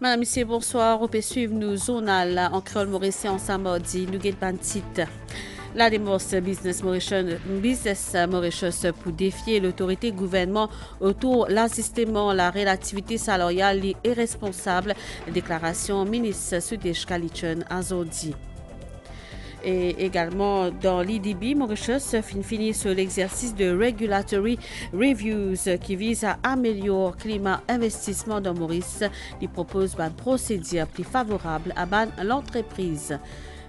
Madame, Monsieur, bonsoir. On peut suivre nous journal en créole mauricien en samedi. Nous avons titre. La démence Business Mauritius pour défier l'autorité gouvernement autour de l'assistement, la relativité salariale est responsable. Déclaration ministre Sudesh Kalichun Azodi. Et également dans l'IDB, Mauritius finit sur l'exercice de Regulatory Reviews qui vise à améliorer le climat investissement dans Maurice. Il propose un procédure plus favorable à l'entreprise.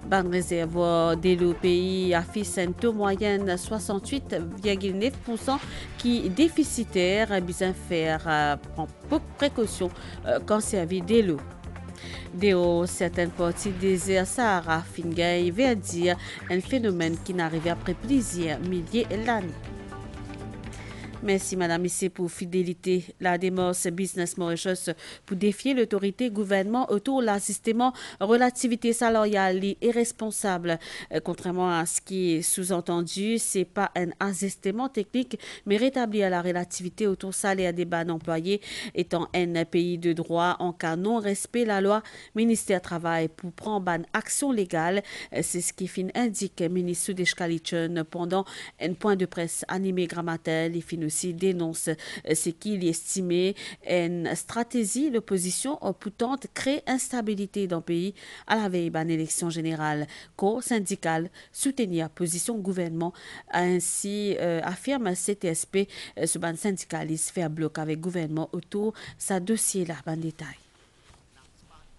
Ban réservoir de l'eau pays affiche un taux moyenne 68,9% qui est déficitaire, bien faire prendre beaucoup de précautions quand servir de l'eau. De certaines parties des Sahara Fingay veut dire un phénomène qui n'arrive après plusieurs milliers d'années. Merci Madame Issé pour fidélité. La démence Business Mauritius pour défier l'autorité gouvernement autour de l'assistement relativité salariale est responsable. Contrairement à ce qui est sous-entendu, c'est pas un ajustement technique, mais rétablir la relativité autour salaire des bas employés étant un pays de droit en cas non-respect la loi. Ministère Travail pour prendre une action légale. C'est ce qui indique ministre Sudesh Kalichun pendant un point de presse animé Grammatel. Il aussi dénonce ce qu'il estimait une stratégie l'opposition pour tenter créer instabilité dans le pays à la veille d'une élection générale. Corps syndical soutenir la position gouvernement ainsi affirme CTSP ce ban syndicaliste fait un bloc avec gouvernement autour sa dossier là en détail.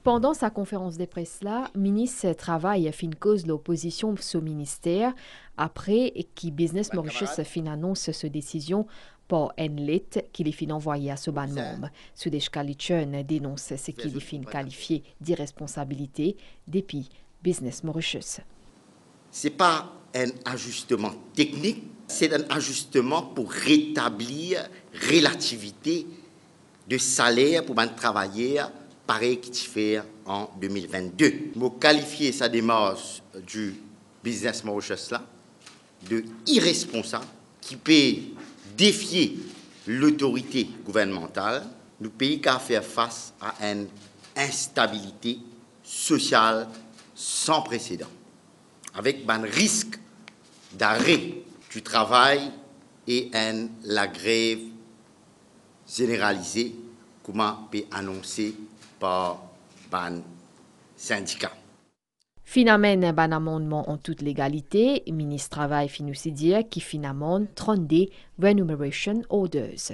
Pendant sa conférence de presse là, ministre Travail fin cause l'opposition au ministère après qui Business Mauritius fin annonce cette décision par une lettre qu'il est fin envoyée à ce ban membre. Sudesh Kalichun dénonce ce qu'il est fin qualifié d'irresponsabilité depuis Business Mauritius. Ce n'est pas un ajustement technique, c'est un ajustement pour rétablir relativité de salaire pour les travailleurs pareil qu'il fait en 2022. Je qualifier sa démarche du Business Mauritius là de irresponsable qui peut défier l'autorité gouvernementale. Nous pays qu'à faire face à une instabilité sociale sans précédent, avec un risque d'arrêt du travail et la grève généralisée, comment peut annoncer par ban syndicat. Finalement, un amendement en toute légalité, le ministre Travail fin aussi dire qui finalement 32 Remuneration Orders.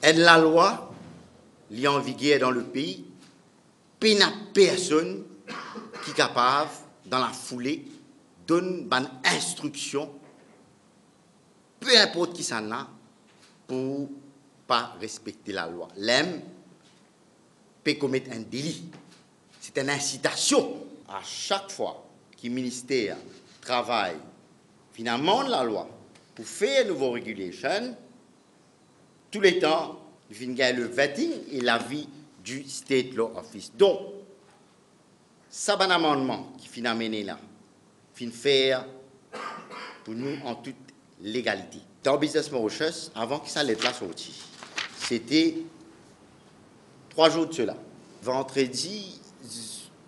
Et la loi, qui est en vigueur dans le pays, il n'y a personne qui est capable, dans la foulée, de donner une instruction, peu importe qui s'en a, pour ne pas respecter la loi. L'homme peut commettre un délit. C'est une incitation. À chaque fois que le ministère travaille finalement la loi pour faire une nouvelle régulation, tous les temps, il y a le vetting et l'avis du State Law Office. Donc, ça, un amendement qui finit amené là, fin faire pour nous en toute légalité. Dans Business Mauritius, avant que ça lettre là sorti, c'était 3 jours de cela. Vendredi,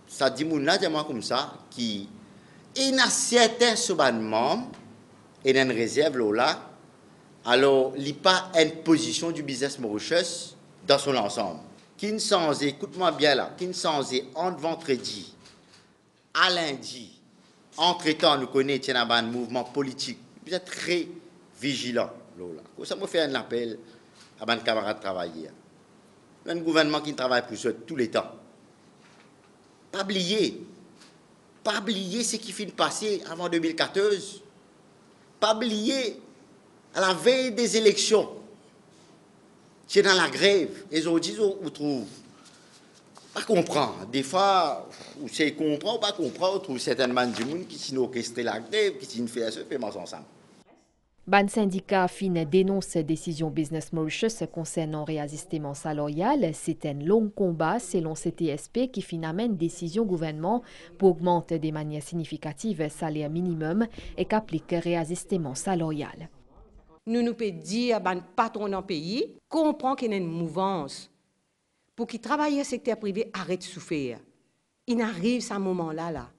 ça dit mouna de moi comme ça qui il a certains membres et une réserve là, alors il n'y a pas une position du Business Mauritius dans son ensemble. Qui ne sans écoute-moi bien là, qui ne sans entre vendredi à lundi, entre-temps nous connaissons un mouvement politique, vous êtes très vigilant là. Ça me fait un appel à mes camarades travailleurs. Un gouvernement qui travaille pour ça tous les temps. Pas oublier ce qui finit de passer avant 2014. Pas oublier à la veille des élections. C'est dans la grève. Et aujourd'hui, on trouve. Pas comprendre. Des fois, on sait comprendre ou pas comprendre, on trouve certainement du monde qui s'est orchestré la grève, qui s'est fait ça, fait ensemble. Ban syndicat fin dénonce cette décision Business Mauritius concernant réajustement salarial. C'est un long combat selon CTSP qui fin amène décision gouvernement pour augmenter de manière significative le salaire minimum et qu'applique réajustement salarial. Nous pouvons dire à ban patron dans le pays, comprend qu'il y a une mouvance pour qu'ils travaillent au secteur privé arrêtent de souffrir. Il arrive à ce moment-là. Là.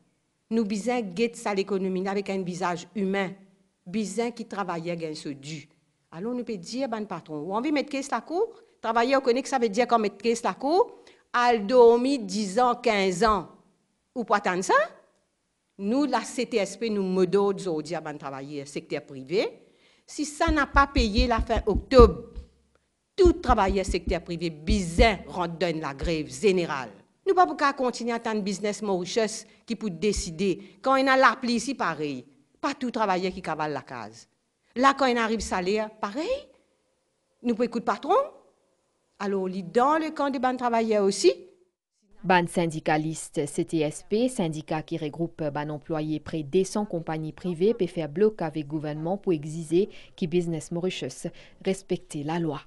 Nous besoin de ça l'économie avec un visage humain, besoin qui travaillait gain ce dû. Alors nous peut dire ban patron, ou envie mettre caisse la cour, travailler on connaît que ça veut dire qu'on met caisse la cour, al dormi 10 ans, 15 ans. Ou pas attendre ça? Nous la CTSP nous modèle aujourd'hui à ban travailler secteur privé. Si ça n'a pas payé la fin octobre, tout travailleur secteur privé besoin rentre dans la grève générale. Nous ne pouvons pas continuer à attendre business Mauritius qui peut décider. Quand on a l'appli ici, pareil. Pas tout travailleur qui cavale la case. Là, quand on arrive salaire, pareil. Nous pouvons écouter patron. Alors, dans le camp des bancs travailleurs aussi. Ban syndicaliste CTSP, syndicat qui regroupe ban employés près de 200 compagnies privées, peut faire bloc avec le gouvernement pour exiger que Business Mauritius respecte la loi.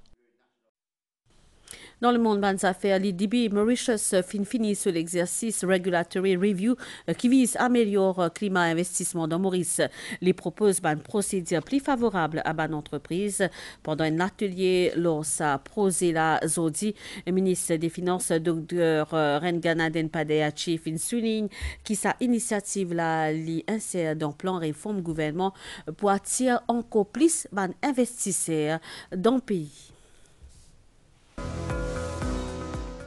Dans le monde des affaires, l'IDB Mauritius finit sur l'exercice Regulatory Review qui vise à améliorer le climat d'investissement dans Maurice. Les propose une procédure plus favorable à l'entreprise. Pendant un atelier, lors sa prosela Zodi, le ministre des Finances, Dr. Renganaden Padeachi, souligne que sa initiative insère dans le plan réforme gouvernement pour attirer encore plus d'investisseurs dans le pays.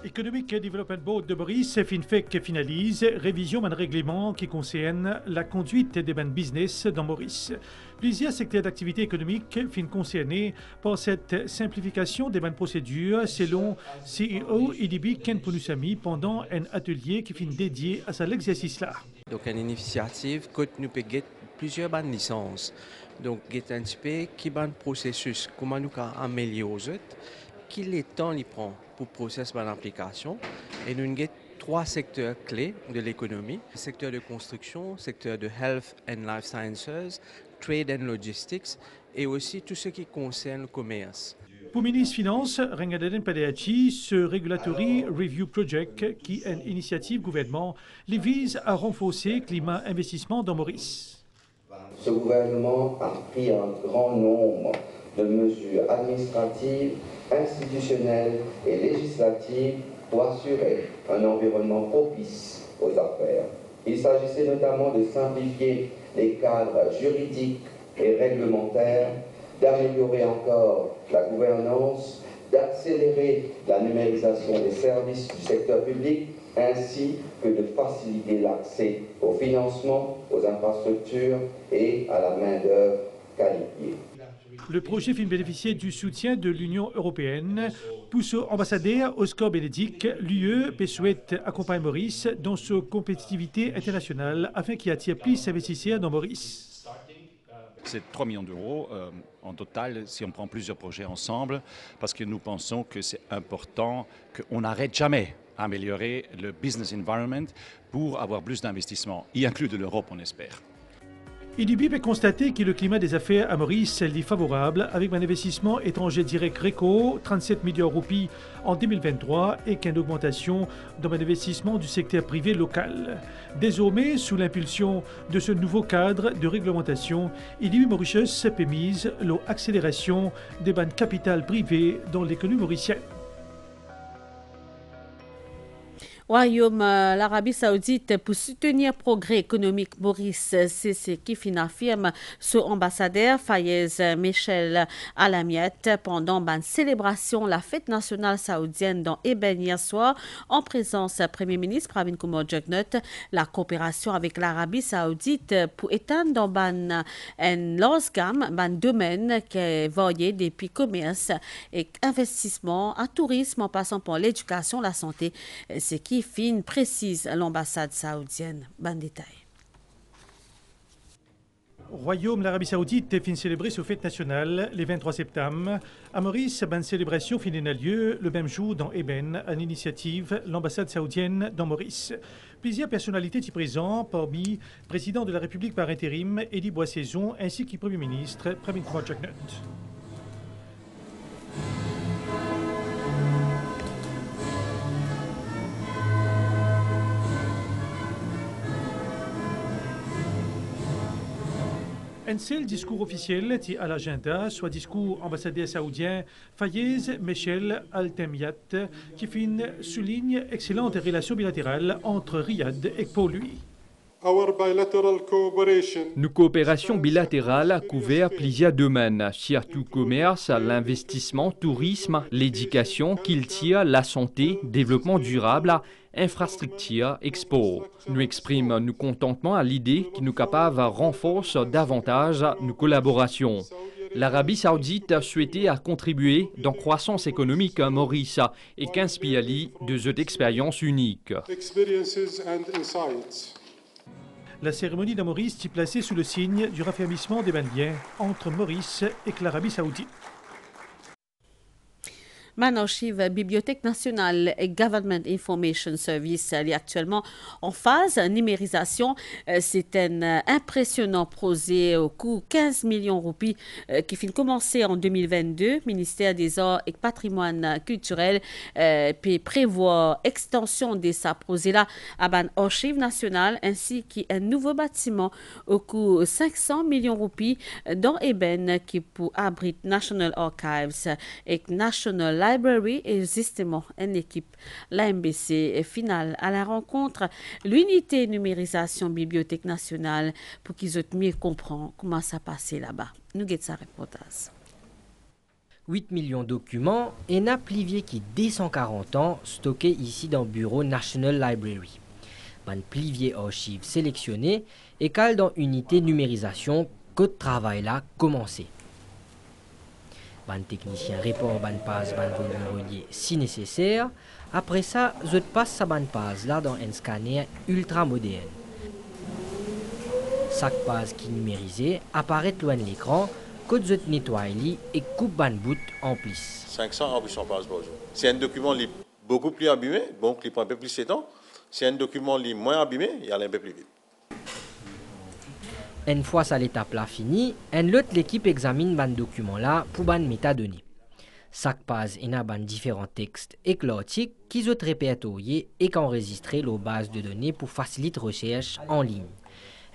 Economic Development Board de Maurice finalise révision d'un règlement qui concerne la conduite des business dans Maurice. Plusieurs secteurs d'activité économique fin concernés par cette simplification des procédures selon CEO IDB Ken Punusami pendant un atelier qui fin dédié à cet exercice-là. Donc une initiative que nous peut get plusieurs licences. Donc get un petit peu qui processus comment nous améliorer quel temps il prend pour processer l'application. Et nous avons 3 secteurs clés de l'économie, le secteur de construction, le secteur de health and life sciences, trade and logistics et aussi tout ce qui concerne le commerce. Pour le ministre des Finances, Renganaden Padeachi, ce Regulatory Review Project, qui est une initiative gouvernement, les vise à renforcer le climat investissement dans Maurice. Ce gouvernement a pris un grand nombre de mesures administratives, institutionnelles et législatives pour assurer un environnement propice aux affaires. Il s'agissait notamment de simplifier les cadres juridiques et réglementaires, d'améliorer encore la gouvernance, d'accélérer la numérisation des services du secteur public, ainsi que de faciliter l'accès au financement, aux infrastructures et à la main-d'œuvre qualifiée. Le projet fait bénéficier du soutien de l'Union européenne. Pour son ambassadeur Oscar Bénédicte, l'UE souhaite accompagner Maurice dans sa compétitivité internationale afin qu'il attire plus d'investisseurs dans Maurice. C'est 3 millions d'euros en total si on prend plusieurs projets ensemble parce que nous pensons que c'est important qu'on n'arrête jamais à améliorer le business environment pour avoir plus d'investissements, y inclus de l'Europe, on espère. IDB peut constater que le climat des affaires à Maurice est favorable avec un investissement étranger direct RECO, 37 millions de roupies en 2023 et qu'une augmentation dans l'investissement du secteur privé local. Désormais, sous l'impulsion de ce nouveau cadre de réglementation, IDB Mauritius peut mise l'accélération des banques capitales privées dans l'économie mauricienne. Royaume l'Arabie Saoudite pour soutenir le progrès économique Maurice, c'est ce qui affirme son ambassadeur Fayez Michel Alamiette pendant une célébration la fête nationale saoudienne dans Eben hier soir en présence du Premier ministre Pravin Kumar Jugnauth. La coopération avec l'Arabie Saoudite pour étendre dans un large gamme de domaines qui voyaient depuis commerce et investissement à tourisme en passant par l'éducation, la santé, ce qui fin précise l'ambassade saoudienne. Bon détail. Royaume l'Arabie Saoudite fin célébrer sa fête nationale le 23 septembre. À Maurice, une célébration fin a lieu le même jour dans Eben, à l'initiative l'ambassade saoudienne dans Maurice. Plusieurs personnalités y présentes, parmi le président de la République par intérim, Eddie Boissaison, ainsi que le Premier ministre, Pravin Kumar Jugnauth. Un seul discours officiel est à l'agenda, soit discours ambassadeur saoudien Fayez Michel Al-Temyat, qui souligne excellentes relations bilatérales entre Riyad et Port-Louis. Nos coopérations bilatérales couvrent plusieurs domaines, surtout commerce, l'investissement, tourisme, l'éducation, culture, la santé, développement durable, infrastructure, export. Nous exprimons nos contentements à l'idée que nous sommes capables de renforcer davantage nos collaborations. L'Arabie saoudite a souhaité contribuer dans la croissance économique à Maurice et qu'inspire de cette expérience unique. La cérémonie de Maurice est placée sous le signe du raffermissement des liens entre Maurice et l'Arabie saoudite. Archive Bibliothèque nationale et Government Information Service est actuellement en phase de numérisation. C'est un impressionnant projet au coût de 15 millions de roupies qui finit commencer en 2022. Ministère des Arts et Patrimoine culturel prévoit extension de ce projet-là à l'Archive nationale ainsi qu'un nouveau bâtiment au coût de 500 millions de roupies dans Eben qui pour abriter National Archives et National Library et justement une équipe, la MBC, finale à la rencontre, l'unité numérisation Bibliothèque nationale pour qu'ils aient mieux comprendre comment ça passait là-bas. Nous guettons sa reportage. 8 millions de documents et n'a plivier qui 240 ans stockés ici dans le bureau National Library. Ban plivier archives sélectionné et cale dans unité numérisation que le travail là commencé. Ban technicien répond ban page ban volume relié si nécessaire. Après ça, je passe sa ban page là dans un scanner ultra moderne. Chaque page qui est numérisée apparaît loin de l'écran, que je nettoie et coupe ban bout en plus. 500 à 800 pages par jour. C'est un document beaucoup plus abîmé, donc il prend un peu plus de temps. C'est un document moins abîmé, il allait un peu plus vite. Une fois cette étape-là finie, l'équipe examine ban document là pour ban métadonnées. Chaque page a ban différents textes et articles qui sont répertoriés et enregistrés aux bases de données pour faciliter la recherche en ligne.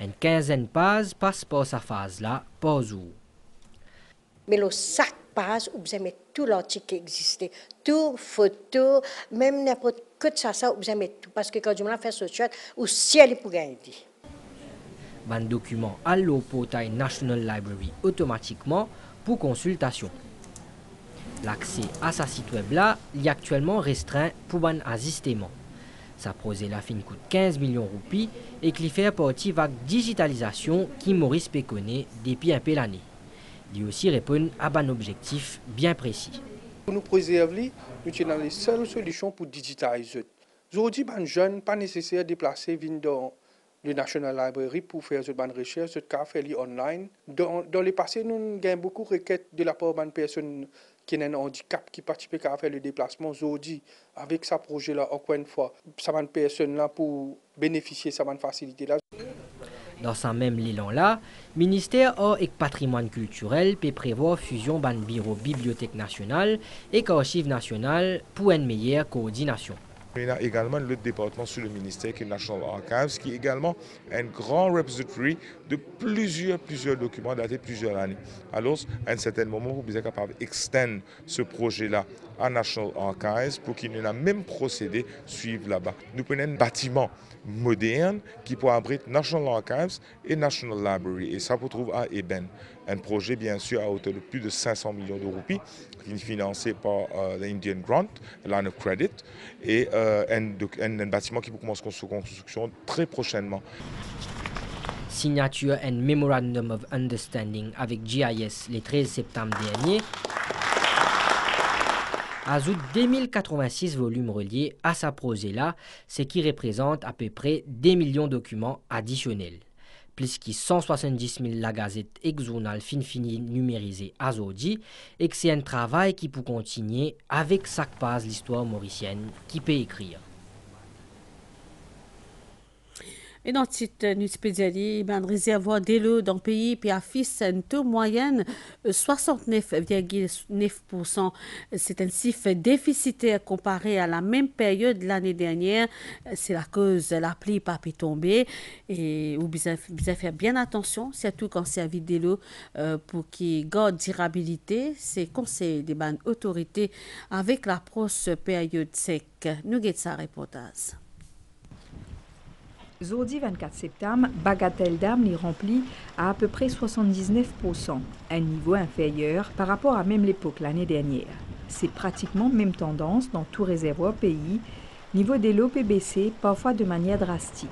Une quinzaine de pages passe par sa phase là par jour. Mais chaque page, vous avez tout l'article qui existait, tout photo, même n'importe quoi de ça, vous avez tout. Parce que quand je me fais ce chat, au ciel pour gagner. Ban document à au portail National Library automatiquement pour consultation. L'accès à sa site web là est actuellement restreint pour ban assistement. Sa projet la fin coûte 15 millions de roupies et qui fait partie de la digitalisation qui Maurice Péconnet depuis un peu l'année. Il aussi répond à un objectif bien précis. Pour nous préserver, nous avons les seules solutions pour digitaliser. Aujourd'hui, les jeunes pas nécessaire de déplacer dans le National Library pour faire une recherche, ce cas fait online. Dans le passé, nous avons beaucoup de requêtes de la part de personnes qui ont un handicap, qui participent à faire le déplacement. Aujourd'hui, avec ce projet-là, encore une fois, ça va personne là pour bénéficier de cette facilité-là. Dans ce même élan-là, le ministère Art et Patrimoine culturel peut prévoir fusion ban bureau Bibliothèque nationale et Archives nationales pour une meilleure coordination. Il y a également le département sous le ministère qui est National Archives, qui est également un grand repository de plusieurs documents datés de plusieurs années. Alors, à un certain moment, vous êtes capable d'extendre ce projet-là à National Archives pour qu'il y ait le même procédé suivre là-bas. Nous prenons un bâtiment moderne qui peut abriter National Archives et National Library. Et ça, vous trouve à Eben. Un projet, bien sûr, à hauteur de plus de 500 millions de roupies, qui est financé par l'Indian Grant, Line of Credit, et un bâtiment qui peut commencer sa construction très prochainement. Signature un Memorandum of Understanding avec GIS le 13 septembre dernier. Ajoute 2086 volumes reliés à sa projet-là, ce qui représente à peu près 2 millions de documents additionnels. Plus que 170 000 la gazette et journal fini numérisé à aujourd'hui, et que c'est un travail qui peut continuer avec chaque page l'histoire mauricienne qui peut écrire. Et dans le titre, nous peut dire, le réservoir de l'eau dans le pays puis affiche une taux moyenne 69,9%. C'est un chiffre déficitaire comparé à la même période l'année dernière. C'est la cause la pluie pas pu tomber. Et vous devez faire bien attention, surtout quand c'est à de l'eau pour qu'il garde durabilité. C'est conseil des bonnes autorités avec l'approche période sec. Nous avons ça reportage. Jeudi 24 septembre, Bagatelle d'Am est remplie à peu près 79%, un niveau inférieur par rapport à même l'époque l'année dernière. C'est pratiquement même tendance dans tout réservoir pays. Niveau de l'eau peut baisser, parfois de manière drastique.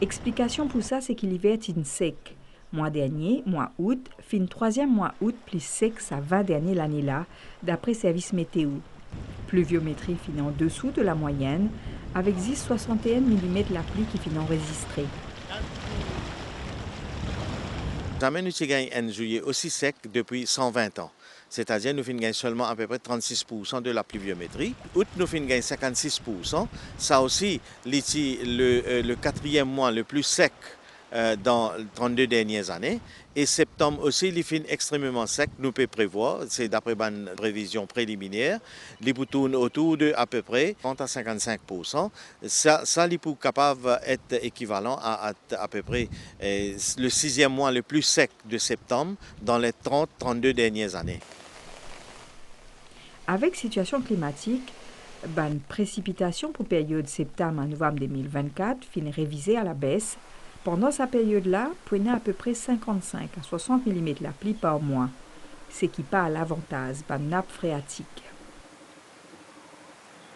Explication pour ça, c'est que l'hiver est sec. Mois dernier, mois août, fin troisième mois août plus sec ça 20 derniers l'année-là, d'après service météo. Pluviométrie finit en dessous de la moyenne, avec 61 mm la pluie qui finit enregistrée. Jamais nous avons gagné un juillet aussi sec depuis 120 ans. C'est-à-dire nous avons gagné seulement à peu près 36% de la pluviométrie. Août, nous avons gagné 56%. Ça aussi, le quatrième mois le plus sec dans les 32 dernières années. Et septembre aussi, il est extrêmement sec, nous pouvons prévoir, c'est d'après une prévision préliminaire, il tourne autour de à peu près 30 à 55%. Ça il est capable d'être équivalent à peu près le sixième mois le plus sec de septembre dans les 30-32 dernières années. Avec situation climatique, une précipitation pour période septembre à novembre 2024 finit révisée à la baisse. Pendant sa période-là, prenait à peu près 55 à 60 mm la pluie par mois, ce qui pas à l'avantage de la nappe phréatique.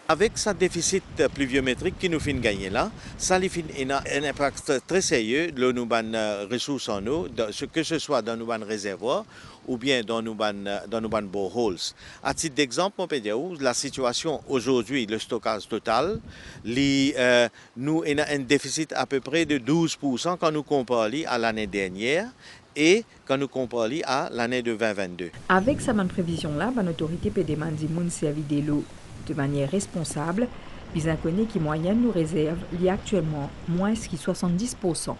Avec ce déficit pluviométrique qui nous fait gagner là, ça a un impact très sérieux dans nos ressources en eau, que ce soit dans nos réservoirs ou bien dans nos boreholes. À titre d'exemple, on peut dire la situation aujourd'hui, le stockage total, nous avons un déficit à peu près de 12% quand nous comparons à l'année dernière et quand nous comparons à l'année de 2022. Avec cette prévision-là, l'autorité peut demander de servir de l'eau de manière responsable, bien qu'on qui moyenne nous réserve il y a actuellement moins que 70%.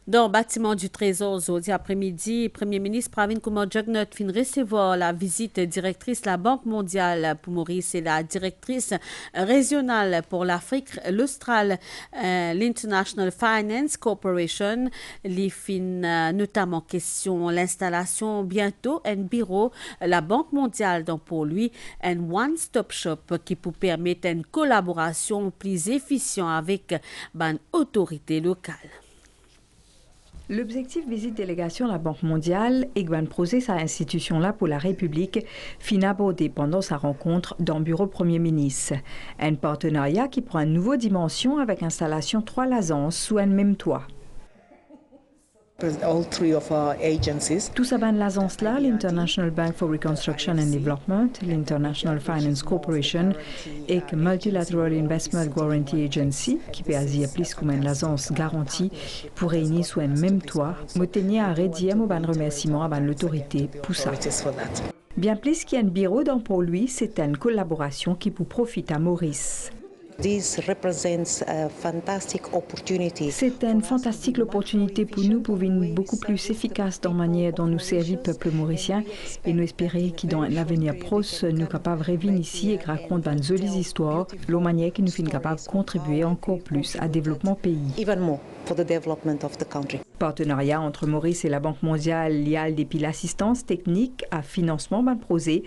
Dans le bâtiment du Trésor, aujourd'hui après-midi, le Premier ministre Pravin Kumar Jugnauth vient recevoir la visite directrice de la Banque mondiale pour Maurice et la directrice régionale pour l'Afrique, l'Austral, l'International Finance Corporation. Les fin notamment question l'installation bientôt un bureau, la Banque mondiale, donc pour lui, un one-stop shop qui peut permettre une collaboration plus efficiente avec une autorité locale. L'objectif visite délégation à la Banque mondiale et un procès à l'institution-là pour la République fin abordé pendant sa rencontre dans le bureau Premier ministre. Un partenariat qui prend une nouvelle dimension avec installation 3 agences sous un même toit. Tous ces agences-là, l'International Bank for Reconstruction and Development, l'International Finance Corporation et le Multilateral Investment Guarantee Agency, qui peut agir plus comme une agence garantie pour réunir sous un même toit, me tenir à redire mon remerciement à l'autorité pour ça. Bien plus qu'un bureau dans pour lui, c'est une collaboration qui peut profiter à Maurice. C'est une fantastique opportunité pour nous pour être beaucoup plus efficace dans la manière dont nous servons le peuple mauricien et nous espérer que dans l'avenir proche, nous sommes capables de revenir ici et raconter une jolie histoire, la manière que nous sommes capables de contribuer encore plus à développement pays. Partenariat entre Maurice et la Banque mondiale lié depuis l'assistance technique à financement d'un projet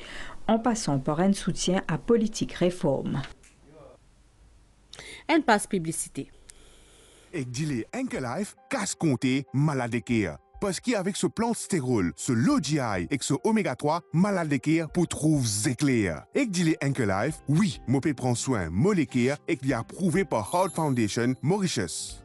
en passant par un soutien à politique réforme. Elle passe publicité. Et dis-le, Life, casse compter malade de cœur. Parce qu'avec ce plan stérol, ce low GI et ce oméga 3, malade de cœur pour trouver éclair. Et dis-le, Life, oui, Mopé prend soin moléculaire et qui est approuvé par Heart Foundation Mauritius.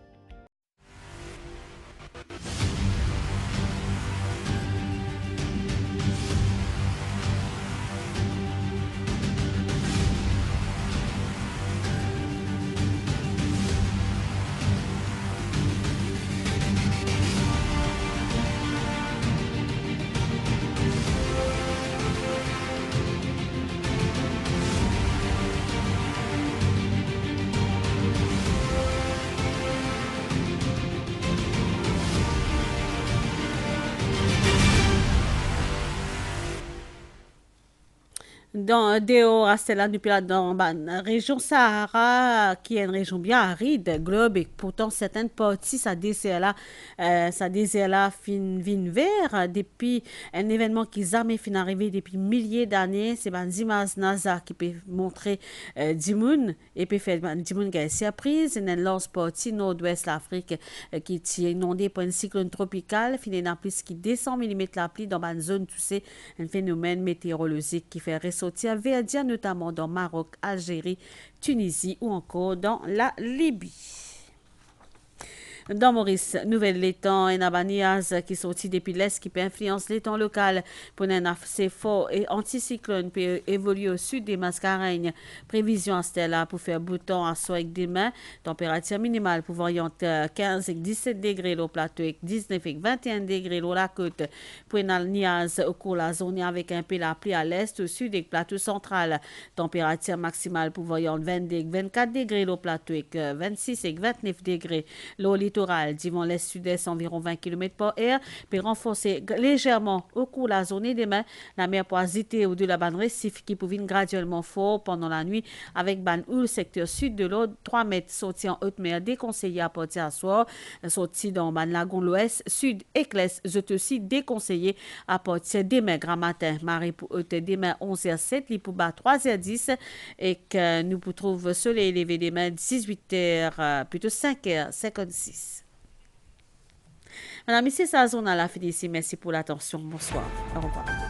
Dans Déo Rastella, depuis là, dans la région Sahara, qui est une région bien aride, globe, et pourtant certaines parties, ça désert là fin vert, depuis un événement qui jamais fin arrivé depuis milliers d'années, c'est ben Zimaz NASA qui peut montrer Dimoun, et peut faire Dimoun qui a surprise, et une large partie nord-ouest de l'Afrique qui est inondée par un cyclone tropical, fin d'un plus qui descend mm la pluie dans une zone, tu sais, un phénomène météorologique qui fait ressortir verdia, notamment dans Maroc, Algérie, Tunisie ou encore dans la Libye. Dans Maurice, Nouvelle-Létang et Nabaniaz qui sorti depuis l'Est qui peut influencer l'étang local pour un assez fort et anticyclone peut évoluer au sud des Mascareignes. Prévision à Stella pour faire beau temps à soir avec demain. Température minimale pour variante 15 et 17 degrés au plateau et 19 et 21 degrés au la côte. Pour Niaz au cours de la zone avec un peu la pluie à l'est, au sud et plateau central. Température maximale pour variante 22 et 24 degrés au plateau et 26 et 29 degrés. L'eau littoral divan l'est sud-est environ 20 km par heure, peut renforcer légèrement au cours de la journée demain. La mer peut hésiter au de la bande récif qui peut venir graduellement fort pendant la nuit avec ban ou le secteur sud de l'eau 3 mètres sorti en haute mer déconseillé à partir à soir, sorti dans ban lagon l'ouest, sud et l'est, je aussi déconseillé à partir demain grand matin. Marée pour haute demain 11h07, li pour bas 3h10 et que nous pour trouver soleil élevé demain 18h, plutôt 5h56. Madame, ici, ça zone à la fin ici. Merci pour l'attention. Bonsoir. Au revoir.